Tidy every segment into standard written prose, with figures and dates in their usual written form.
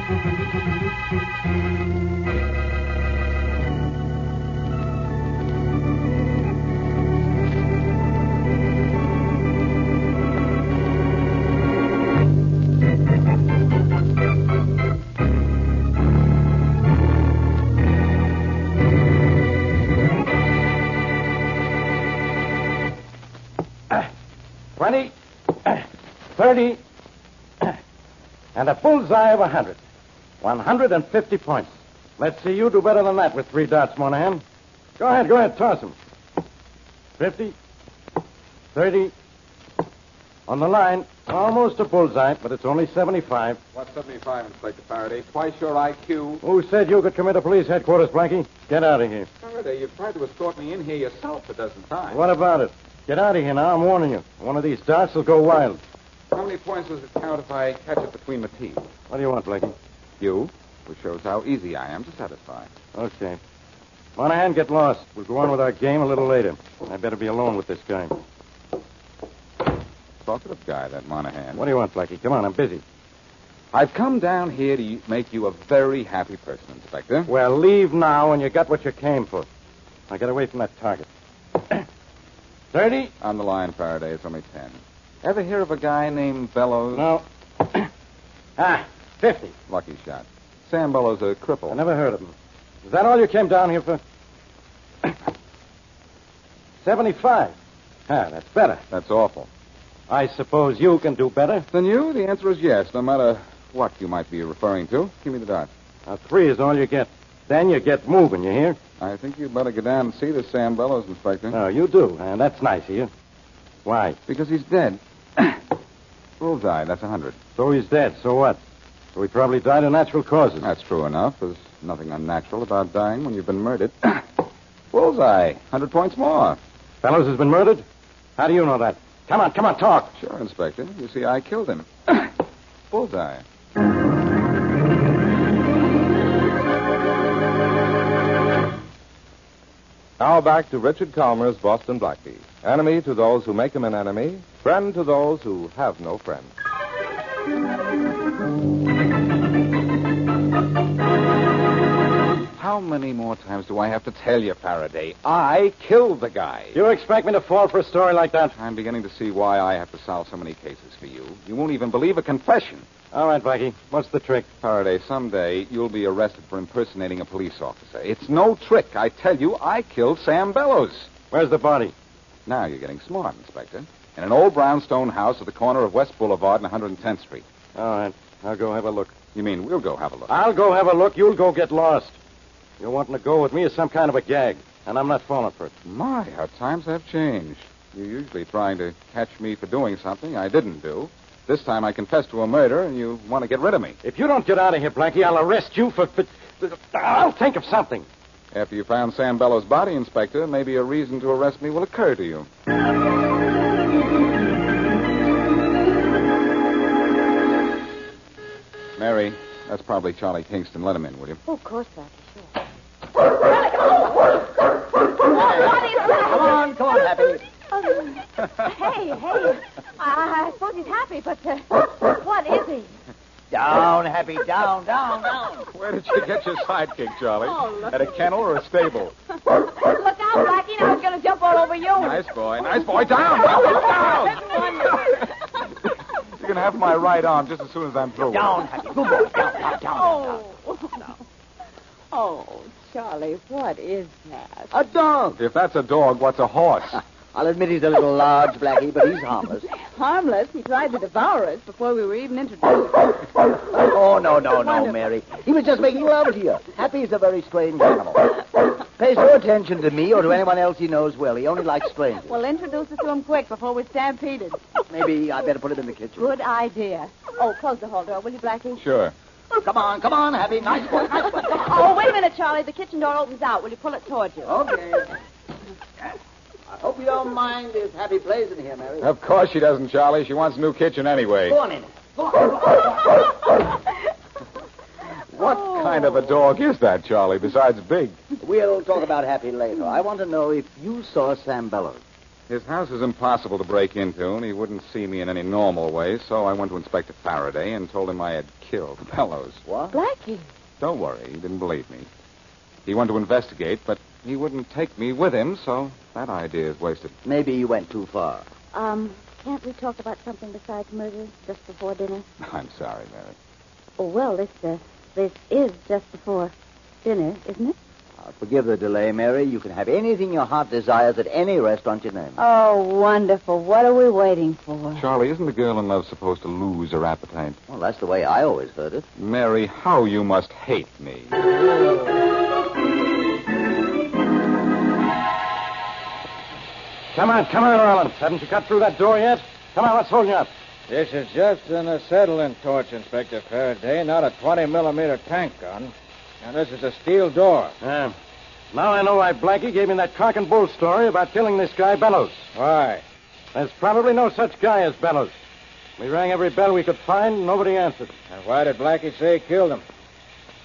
$20, $30, and a bullseye of 100. 150 points. Let's see you do better than that with 3 dots, Monahan. Go ahead, toss them. 50, 30, on the line. Almost a bullseye, but it's only 75. What's 75, Inspector Faraday? Twice your IQ. Who said you could come into police headquarters, Blackie? Get out of here. Faraday, you've tried to escort me in here yourself a dozen times. What about it? Get out of here now, I'm warning you. One of these dots will go wild. How many points does it count if I catch it between the teeth? What do you want, Blackie? You, which shows how easy I am to satisfy. Okay. Monahan, get lost. We'll go on with our game a little later. I better be alone with this guy. Talkative guy, that Monahan. What do you want, Blackie? Come on, I'm busy. I've come down here to make you a very happy person, Inspector. Well, leave now, and you got what you came for. Now get away from that target. 30? On the line, Faraday. It's only 10. Ever hear of a guy named Bellows? No. 50. Lucky shot. Sam Bellows, a cripple. I never heard of him. Is that all you came down here for? 75. That's better. That's awful. I suppose you can do better? Than you? The answer is yes, no matter what you might be referring to. Give me the dot. 3 is all you get. Then you get moving, you hear? I think you'd better go down and see this Sam Bellows, Inspector. Oh, you do, and that's nice of you. Why? Because he's dead. Bullseye, that's 100. So he's dead, so what? So he probably died of natural causes. That's true enough. There's nothing unnatural about dying when you've been murdered. Bullseye, 100 points more. Bellows has been murdered? How do you know that? Come on, talk. Sure, Inspector. You see, I killed him. Bullseye. Now back to Richard Calmer's Boston Blackie. Enemy to those who make him an enemy, friend to those who have no friend. How many more times do I have to tell you, Faraday? I killed the guy. You expect me to fall for a story like that? I'm beginning to see why I have to solve so many cases for you. You won't even believe a confession. All right, Blackie. What's the trick? Faraday, someday you'll be arrested for impersonating a police officer. It's no trick. I tell you, I killed Sam Bellows. Where's the body? Now you're getting smart, Inspector. In an old brownstone house at the corner of West Boulevard and 110th Street. All right. I'll go have a look. You mean we'll go have a look? I'll go have a look. You'll go get lost. You're wanting to go with me is some kind of a gag, and I'm not falling for it. My, how times have changed. You're usually trying to catch me for doing something I didn't do. This time I confess to a murder, and you want to get rid of me. If you don't get out of here, Blackie, I'll arrest you for... I'll think of something. After you found Sam Bellows' body, Inspector, maybe a reason to arrest me will occur to you. Mary, that's probably Charlie Kingston. Let him in, will you? Oh, of course, Blackie, sure. What is that? Come on, Happy. Hey. I suppose he's happy, but what is he? Down, Happy, down. Where did you get your sidekick, Charlie? Oh, look. At a kennel or a stable? Look out, Blackie. Now he's going to jump all over you. Nice boy. Down. You're going to have my right arm just as soon as I'm through. Down, Happy. Good boy. Down. Oh, Charlie, what is that? A dog. If that's a dog, what's a horse? I'll admit he's a little large, Blackie, but he's harmless. Harmless? He tried to devour us before we were even introduced. Oh, no, Mary. He was just making love to you. Happy's a very strange animal. Pays no attention to me or to anyone else he knows well. He only likes strangers. Well, introduce us to him quick before we're stampeded. Maybe I better put him in the kitchen. Good idea. Oh, close the hall door, will you, Blackie? Sure. Oh, come on, Happy. Nice boy. Oh, wait a minute, Charlie. The kitchen door opens out. Will you pull it towards you? Okay. I hope you don't mind if Happy plays in here, Mary. Of course she doesn't, Charlie. She wants a new kitchen anyway. Go on in. What kind of a dog is that, Charlie, besides big? We'll talk about Happy later. I want to know if you saw Sam Bellows. His house is impossible to break into, and he wouldn't see me in any normal way, so I went to Inspector Faraday and told him I had killed Bellows. What? Blackie. Don't worry, he didn't believe me. He wanted to investigate, but he wouldn't take me with him, so that idea is wasted. Maybe you went too far. Can't we talk about something besides murder just before dinner? I'm sorry, Mary. Oh, well, this is just before dinner, isn't it? Forgive the delay, Mary. You can have anything your heart desires at any restaurant you name. Oh, wonderful. What are we waiting for? Charlie, isn't a girl in love supposed to lose her appetite? Well, that's the way I always heard it. Mary, how you must hate me. Come on, Rollins. Haven't you cut through that door yet? Come on, what's holding you up? This is just an acetylene torch, Inspector Faraday, not a 20-millimeter tank gun. And this is a steel door. Yeah. Now I know why Blackie gave me that cock and bull story about killing this guy, Bellows. Why? There's probably no such guy as Bellows. We rang every bell we could find, and nobody answered. And why did Blackie say he killed him?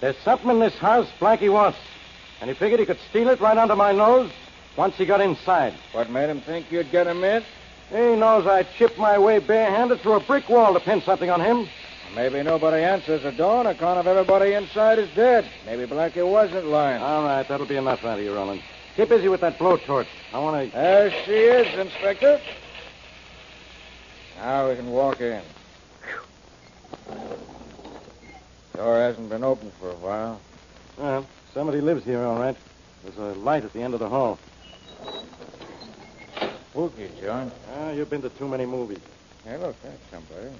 There's something in this house Blackie wants, and he figured he could steal it right under my nose once he got inside. What made him think you'd get him in? He knows I'd chip my way barehanded through a brick wall to pin something on him. Maybe nobody answers the door on account of everybody inside is dead. Maybe Blackie wasn't lying. All right, that'll be enough out of you, Roland. Keep busy with that blowtorch. I want to... There she is, Inspector. Now we can walk in. Door hasn't been opened for a while. Well, somebody lives here, all right. There's a light at the end of the hall. Spooky, John. You've been to too many movies. Hey, look, that's somebody.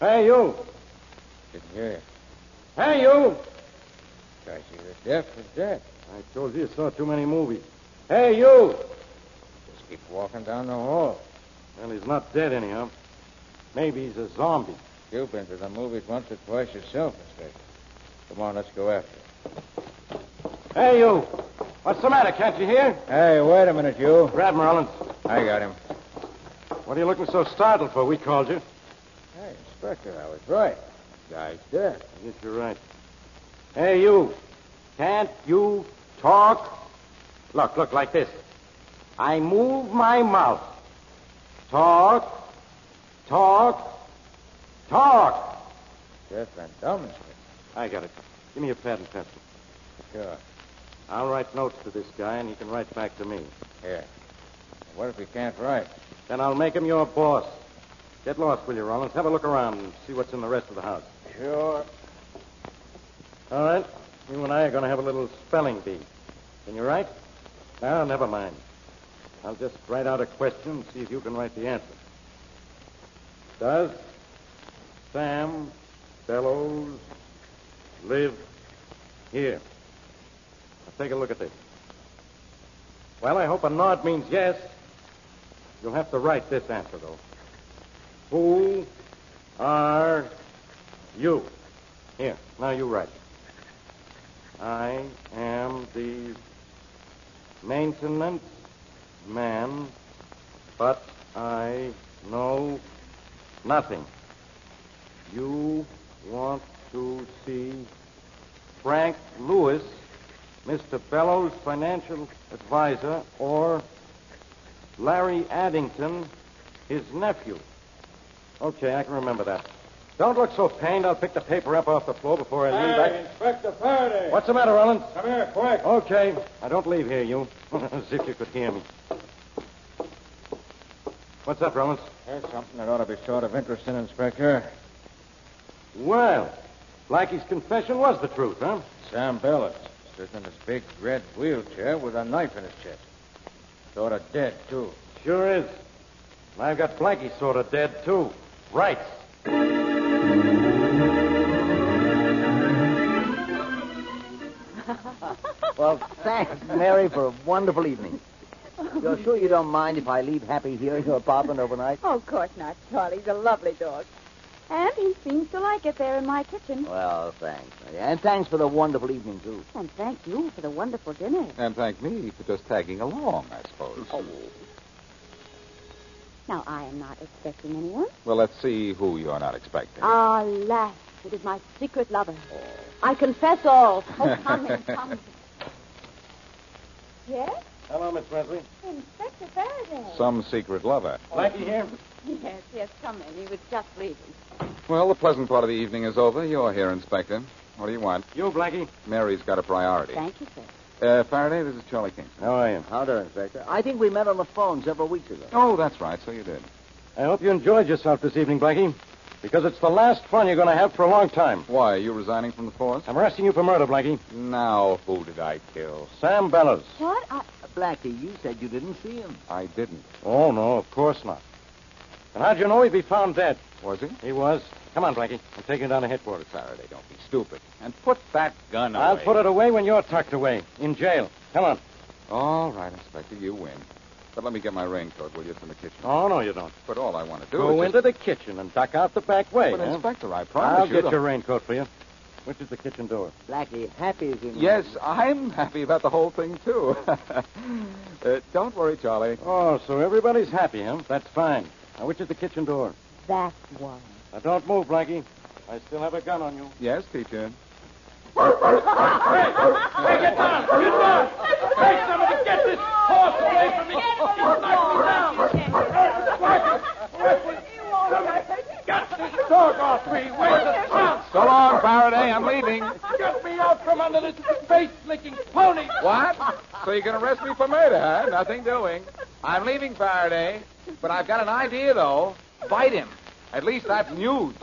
Hey, you! Didn't hear you. Hey, you! Guy's either deaf or dead. I told you saw too many movies. Hey, you! Just keep walking down the hall. Well, he's not dead anyhow. Maybe he's a zombie. You've been to the movies once or twice yourself, Inspector. Come on, let's go after him. Hey, you! What's the matter? Can't you hear? Hey, wait a minute, you. Grab him, Rollins. I got him. What are you looking so startled for? We called you. Hey, Inspector, I was right. Guy's dead. I guess you're right. Hey, you. Can't you talk? Look, like this. I move my mouth. Talk. Deaf and dumb, Inspector. I got it. Give me a pad and pencil. Sure. I'll write notes to this guy, and he can write back to me. Here. What if he can't write? Then I'll make him your boss. Get lost, will you, Rollins? Have a look around and see what's in the rest of the house. Sure. All right. You and I are going to have a little spelling bee. Can you write? No, never mind. I'll just write out a question and see if you can write the answer. Does Sam Bellows live here? Now take a look at this. Well, I hope a nod means yes. You'll have to write this answer, though. Who are you? Here, now you write. I am the maintenance man, but I know nothing. You want to see Frank Lewis, Mr. Bellows' financial advisor, or Larry Addington, his nephew. Okay, I can remember that. Don't look so pained. I'll pick the paper up off the floor before I leave. Hey, Inspector Faraday. What's the matter, Rollins? Come here, quick. Okay. I don't leave here, you. As if you could hear me. What's up, Rollins? There's something that ought to be sort of interesting, Inspector. Well, Blackie's confession was the truth, huh? Sam Bellows, sitting in his big red wheelchair with a knife in his chest. Sort of dead, too. Sure is. And I've got Blackie sort of dead, too. Right. Well, thanks, Mary, for a wonderful evening. You're sure you don't mind if I leave Happy here in your apartment overnight? Oh, of course not, Charlie. He's a lovely dog. And he seems to like it there in my kitchen. Well, thanks. And thanks for the wonderful evening, too. And thank you for the wonderful dinner. And thank me for just tagging along, I suppose. Oh. Now, I am not expecting anyone. Well, let's see who you're not expecting. Alas, it is my secret lover. I confess all. Oh, come in, come in. Yes? Hello, Miss Wesley. Inspector Faraday. Some secret lover. Blackie here? Yes, come in. He was just leaving. Well, the pleasant part of the evening is over. You're here, Inspector. What do you want? You, Blackie? Mary's got a priority. Thank you, sir. Faraday, this is Charlie Kingston. How are you? How do, Inspector? I think we met on the phone several weeks ago. Oh, that's right. So you did. I hope you enjoyed yourself this evening, Blackie, because it's the last fun you're going to have for a long time. Why, are you resigning from the force? I'm arresting you for murder, Blackie. Now, who did I kill? Sam Bellows. What? Blackie, you said you didn't see him. I didn't. Oh, no, of course not. And how'd you know he'd be found dead? Was he? He was. Come on, Blackie. I'm taking you down to headquarters. Faraday, don't be stupid. And put that gun away. I'll put it away when you're tucked away. In jail. Come on. All right, Inspector, you win. But let me get my raincoat, will you, from the kitchen? Oh, no, you don't. But all I want to do Go is into the kitchen and duck out the back way. But, huh? Inspector, I promise I'll you... get your raincoat for you. Which is the kitchen door? Blackie, happy is in. Yes, I'm happy about the whole thing, too. Don't worry, Charlie. Oh, so everybody's happy, huh? That's fine. Now, which is the kitchen door? That one. Now, don't move, Blackie. I still have a gun on you. Yes, teacher. Hey, get down! Get down! Hey, somebody get this horse away from me! He knocked me down! Get this dog off me! Where's the chance? So long, Faraday. I'm leaving. Get me out from under this face-licking pony! What? So you can arrest me for murder, huh? Nothing doing. I'm leaving, Faraday. But I've got an idea, though. Fight him. At least that's news.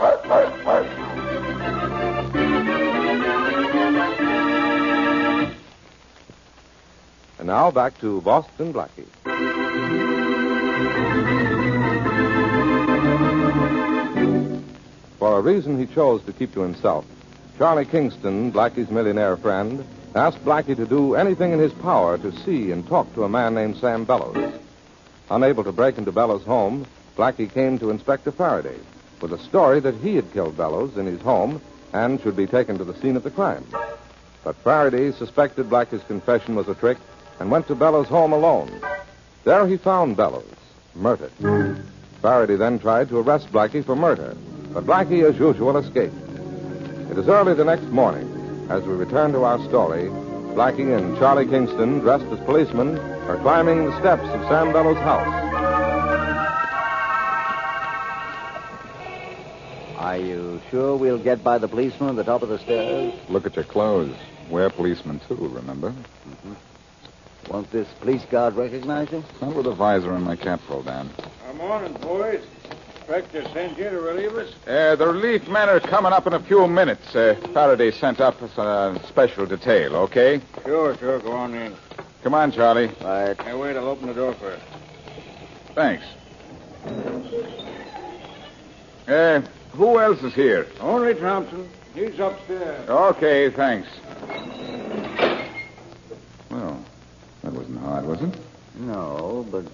And now back to Boston Blackie. For a reason he chose to keep to himself, Charlie Kingston, Blackie's millionaire friend, asked Blackie to do anything in his power to see and talk to a man named Sam Bellows. Unable to break into Bellows' home, Blackie came to Inspector Faraday with a story that he had killed Bellows in his home and should be taken to the scene of the crime. But Faraday suspected Blackie's confession was a trick and went to Bellows' home alone. There he found Bellows, murdered. Faraday then tried to arrest Blackie for murder, but Blackie, as usual, escaped. It is early the next morning. As we return to our story, Blackie and Charlie Kingston, dressed as policemen, are climbing the steps of Sam Bellows' house. Are you sure we'll get by the policeman at the top of the stairs? Look at your clothes. We're policemen, too, remember? Mm-hmm. Won't this police guard recognize you? Not with a visor and my cap pulled down. Good morning, boys. Inspector sent you to relieve us? The relief men are coming up in a few minutes. Faraday sent up a special detail, okay? Sure. Go on in. Come on, Charlie. Right. Hey, wait, I'll open the door first. Thanks. Who else is here? Only Thompson. He's upstairs. Okay, thanks. Well, that wasn't hard, was it? No, but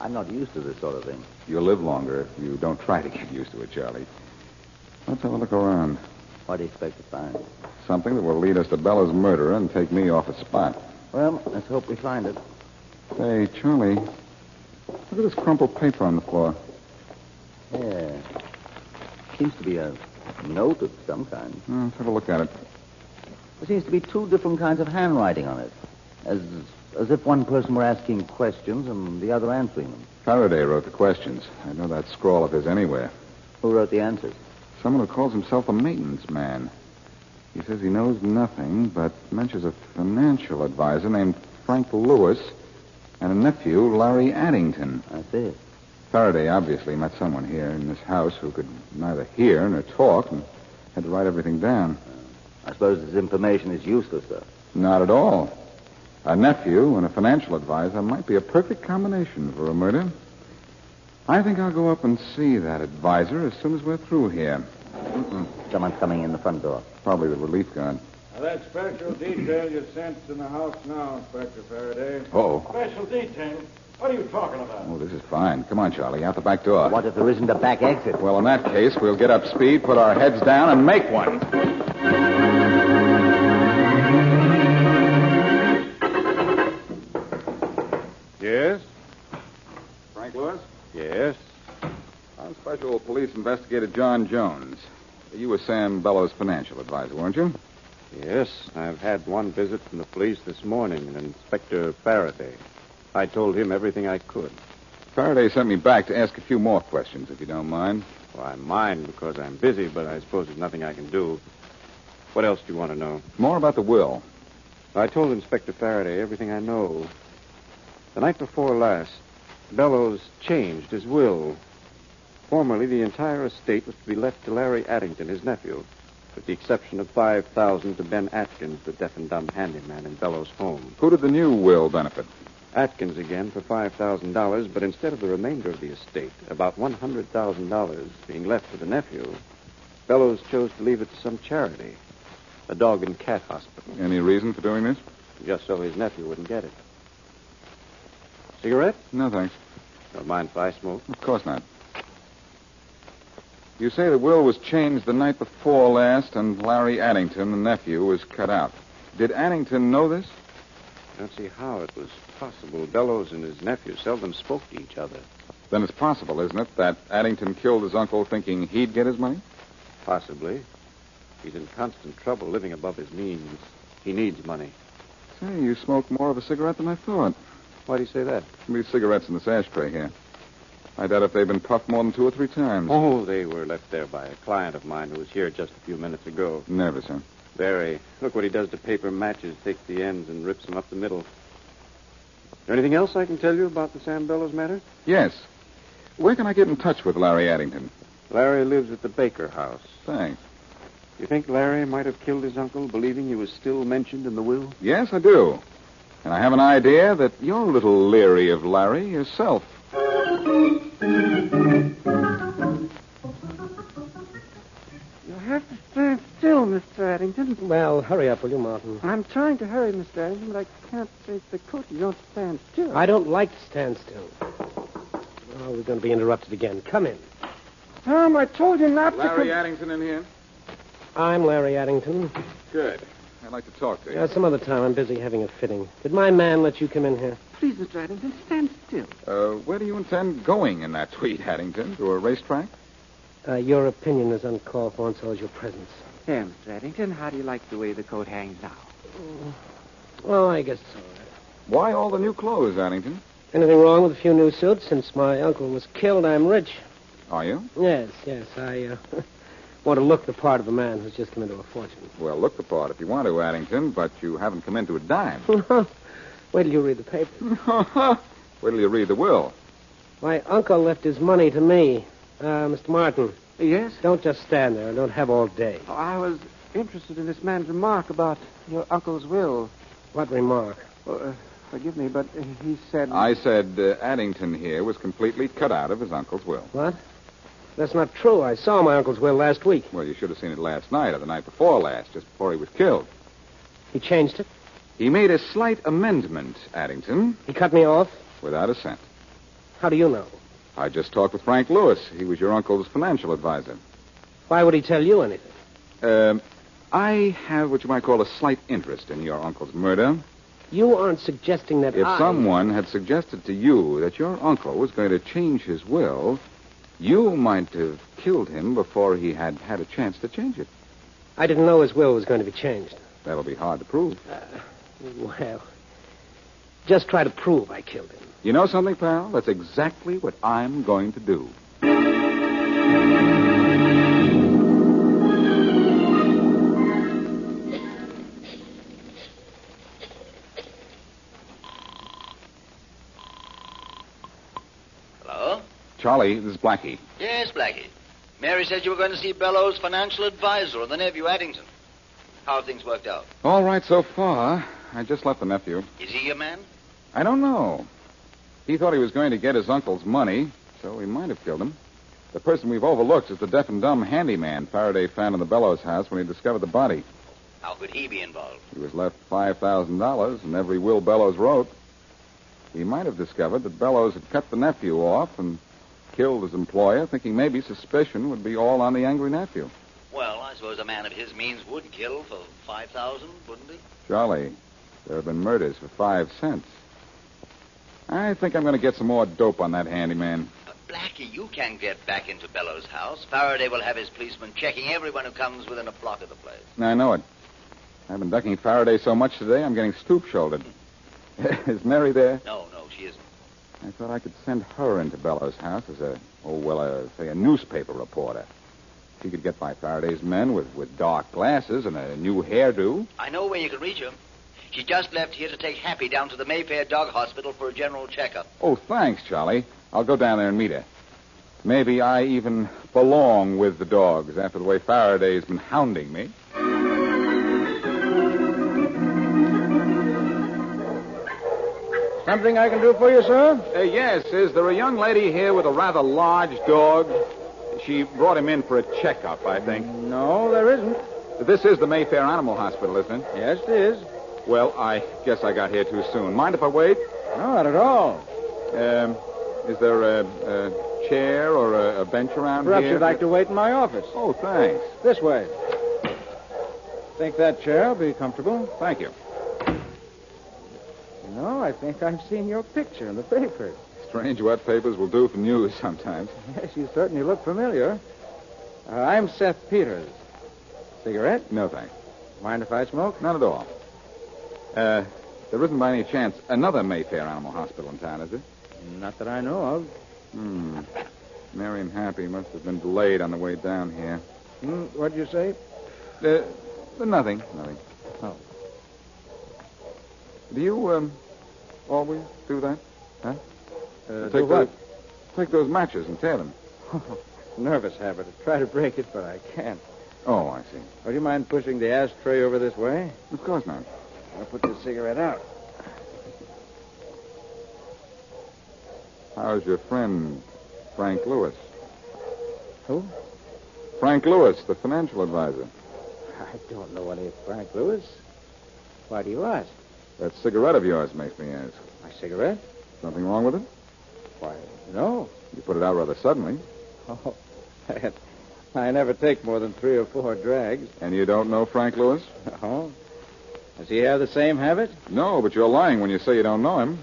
I'm not used to this sort of thing. You'll live longer if you don't try to get used to it, Charlie. Let's have a look around. What do you expect to find? Something that will lead us to Bella's murderer and take me off the spot. Well, let's hope we find it. Hey, Charlie, look at this crumpled paper on the floor. Yeah. Seems to be a note of some kind. Let's have a look at it. There seems to be two different kinds of handwriting on it. As if one person were asking questions and the other answering them. Faraday wrote the questions. I know that scrawl of his anywhere. Who wrote the answers? Someone who calls himself a maintenance man. He says he knows nothing, but mentions a financial advisor named Frank Lewis and a nephew, Larry Addington. I see. Faraday obviously met someone here in this house who could neither hear nor talk and had to write everything down. I suppose this information is useless, though. Not at all. A nephew and a financial advisor might be a perfect combination for a murder. I think I'll go up and see that advisor as soon as we're through here. Someone's coming in the front door. Probably the relief guard. Now, that special detail you sent in the house now, Inspector Faraday. Oh. Special detail? What are you talking about? Oh, this is fine. Come on, Charlie, out the back door. What if there isn't a back exit? Well, in that case, we'll get up speed, put our heads down, and make one. Yes? Frank Lewis? Yes. I'm Special Police Investigator John Jones. You were Sam Bellows' financial advisor, weren't you? Yes, I've had one visit from the police this morning, an Inspector Faraday. I told him everything I could. Faraday sent me back to ask a few more questions, if you don't mind. Well, I mind because I'm busy, but I suppose there's nothing I can do. What else do you want to know? More about the will. I told Inspector Faraday everything I know. The night before last, Bellows changed his will. Formerly, the entire estate was to be left to Larry Addington, his nephew, with the exception of $5,000 to Ben Atkins, the deaf and dumb handyman in Bellows' home. Who did the new will benefit? Atkins again for $5,000, but instead of the remainder of the estate, about $100,000 being left to the nephew, Bellows chose to leave it to some charity, a dog and cat hospital. Any reason for doing this? Just so his nephew wouldn't get it. Cigarette? No, thanks. Don't mind if I smoke. Of course not. You say the will was changed the night before last, and Larry Addington, the nephew, was cut out. Did Addington know this? I don't see how it was possible. Bellows and his nephew seldom spoke to each other. Then it's possible, isn't it, that Addington killed his uncle thinking he'd get his money? Possibly. He's in constant trouble living above his means. He needs money. Say, you smoke more of a cigarette than I thought. Why do you say that? These cigarettes in this ashtray here. I doubt if they've been puffed more than 2 or 3 times. Oh, they were left there by a client of mine who was here just a few minutes ago. Nervous, huh? Very. Look what he does to paper matches. Takes the ends and rips them up the middle. Is there anything else I can tell you about the Sam Bellows matter? Yes. Where can I get in touch with Larry Addington? Larry lives at the Baker house. Thanks. You think Larry might have killed his uncle, believing he was still mentioned in the will? Yes, I do. And I have an idea that you're a little leery of Larry yourself. You'll have to stand still, Mr. Addington. Well, hurry up, will you, Martin? I'm trying to hurry, Mr. Addington, but I can't take the coat. You don't stand still. I don't like to stand still. Oh, we're going to be interrupted again. Come in. Tom, I told you not Larry to... Addington in here? I'm Larry Addington. Good. I'd like to talk to you. Some other time. I'm busy having a fitting. Did my man let you come in here? Please, Mr. Addington, stand still. Where do you intend going in that tweet, Addington? To a racetrack? Your opinion is uncalled for, and so is your presence. There, Mr. Addington, how do you like the way the coat hangs now? Well, I guess it's all right. Why all the new clothes, Addington? Anything wrong with a few new suits? Since my uncle was killed, I'm rich. Are you? Yes. I want to look the part of a man who's just come into a fortune. Well, look the part if you want to, Addington, but you haven't come into a dime. Wait till you read the paper. Wait till you read the will. My uncle left his money to me. Mr. Martin. Yes? Don't just stand there. Don't have all day. Oh, I was interested in this man's remark about your uncle's will. What remark? Well, forgive me, but he said... I said Addington here was completely cut out of his uncle's will. What? That's not true. I saw my uncle's will last week. Well, you should have seen it last night or the night before last, just before he was killed. He changed it? He made a slight amendment, Addington. He cut me off? Without a cent. How do you know? I just talked with Frank Lewis. He was your uncle's financial advisor. Why would he tell you anything? I have what you might call a slight interest in your uncle's murder. You aren't suggesting that If someone had suggested to you that your uncle was going to change his will, you might have killed him before he had had a chance to change it. I didn't know his will was going to be changed. That'll be hard to prove. Well, just try to prove I killed him. You know something, pal? That's exactly what I'm going to do. Hello? Charlie, this is Blackie. Yes, Blackie. Mary said you were going to see Bellows' financial advisor and the nephew, Addington. How have things worked out? All right so far. I just left the nephew. Is he your man? I don't know. He thought he was going to get his uncle's money, so he might have killed him. The person we've overlooked is the deaf and dumb handyman Faraday found in the Bellows house when he discovered the body. How could he be involved? He was left $5,000 in every will Bellows wrote. He might have discovered that Bellows had cut the nephew off and killed his employer, thinking maybe suspicion would be all on the angry nephew. Well, I suppose a man of his means would kill for $5,000, wouldn't he? Charlie, there have been murders for 5 cents. I think I'm going to get some more dope on that handyman. But, Blackie, you can't get back into Bellows' house. Faraday will have his policemen checking everyone who comes within a block of the place. I know it. I've been ducking Faraday so much today, I'm getting stoop-shouldered. Is Mary there? No, she isn't. I thought I could send her into Bellows' house as a newspaper reporter. She could get by Faraday's men with dark glasses and a new hairdo. I know where you can reach her. She just left here to take Happy down to the Mayfair Dog Hospital for a general checkup. Oh, thanks, Charlie. I'll go down there and meet her. Maybe I even belong with the dogs after the way Faraday's been hounding me. Something I can do for you, sir? Yes. Is there a young lady here with a rather large dog? She brought him in for a checkup, I think. No, there isn't. This is the Mayfair Animal Hospital, isn't it? Yes, it is. Well, I guess I got here too soon. Mind if I wait? No, not at all. Is there a chair or a bench around Perhaps here? you'd like to wait in my office. Oh, thanks. This way. Think that chair will be comfortable? Thank you. No, I think I've seen your picture in the papers. Strange what papers will do for news sometimes. Yes, you certainly look familiar. I'm Seth Peters. Cigarette? No, thanks. Mind if I smoke? Not at all. There isn't by any chance another Mayfair Animal Hospital in town, is there? Not that I know of. Mary and Happy must have been delayed on the way down here. What'd you say? Nothing. Oh. Do you, always do that? Huh? Do what? Take those matches and tear them. Nervous habit. I try to break it, but I can't. Oh, I see. Would you mind pushing the ashtray over this way? Of course not. I'll put this cigarette out. How's your friend, Frank Lewis? Who? Frank Lewis, the financial advisor. I don't know any Frank Lewis. Why do you ask? That cigarette of yours makes me ask. My cigarette? Something wrong with it? Why, no. You put it out rather suddenly. Oh, I never take more than 3 or 4 drags. And you don't know Frank Lewis? Oh? Does he have the same habit? No, but you're lying when you say you don't know him.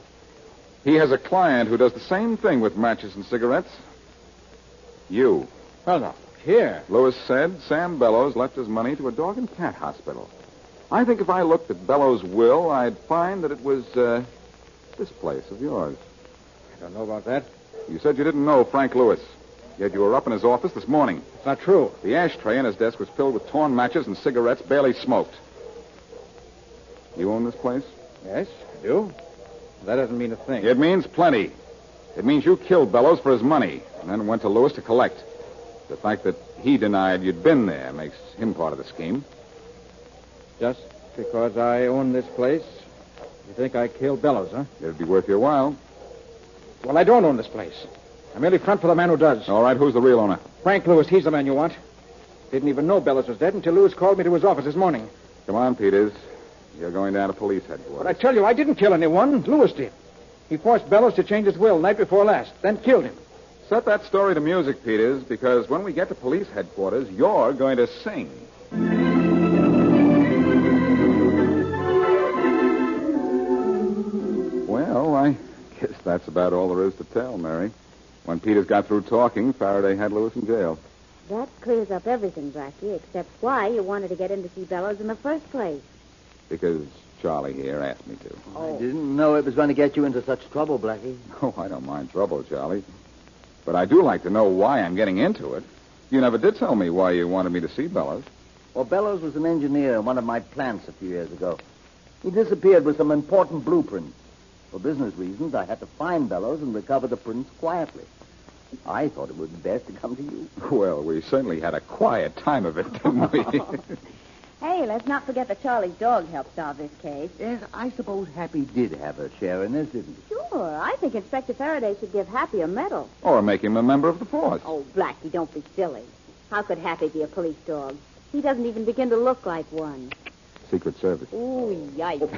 He has a client who does the same thing with matches and cigarettes. You. Well, no. Here. Lewis said Sam Bellows left his money to a dog and cat hospital. I think if I looked at Bellows' will, I'd find that it was, this place of yours. I don't know about that. You said you didn't know Frank Lewis, yet you were up in his office this morning. It's not true. The ashtray in his desk was filled with torn matches and cigarettes barely smoked. You own this place? Yes, I do. That doesn't mean a thing. It means plenty. It means you killed Bellows for his money and then went to Lewis to collect. The fact that he denied you'd been there makes him part of the scheme. Just because I own this place, you think I killed Bellows, huh? It'd be worth your while. Well, I don't own this place. I merely front for the man who does. All right, who's the real owner? Frank Lewis, he's the man you want. Didn't even know Bellows was dead until Lewis called me to his office this morning. Come on, Peters. You're going down to police headquarters. But I tell you, I didn't kill anyone. Lewis did. He forced Bellows to change his will night before last, then killed him. Set that story to music, Peters, because when we get to police headquarters, you're going to sing. Well, I guess that's about all there is to tell, Mary. When Peters got through talking, Faraday had Lewis in jail. That clears up everything, Blackie, except why you wanted to get in to see Bellows in the first place. Because Charlie here asked me to. I didn't know it was going to get you into such trouble, Blackie. Oh, I don't mind trouble, Charlie. But I do like to know why I'm getting into it. You never did tell me why you wanted me to see Bellows. Well, Bellows was an engineer in one of my plants a few years ago. He disappeared with some important blueprints. For business reasons, I had to find Bellows and recover the prints quietly. I thought it would be best to come to you. Well, we certainly had a quiet time of it, didn't we? Hey, let's not forget that Charlie's dog helped solve this case. Yes, I suppose Happy did have her share in this, didn't he? Sure. I think Inspector Faraday should give Happy a medal. Or make him a member of the force. Oh, Blackie, don't be silly. How could Happy be a police dog? He doesn't even begin to look like one. Secret Service. Ooh, yikes.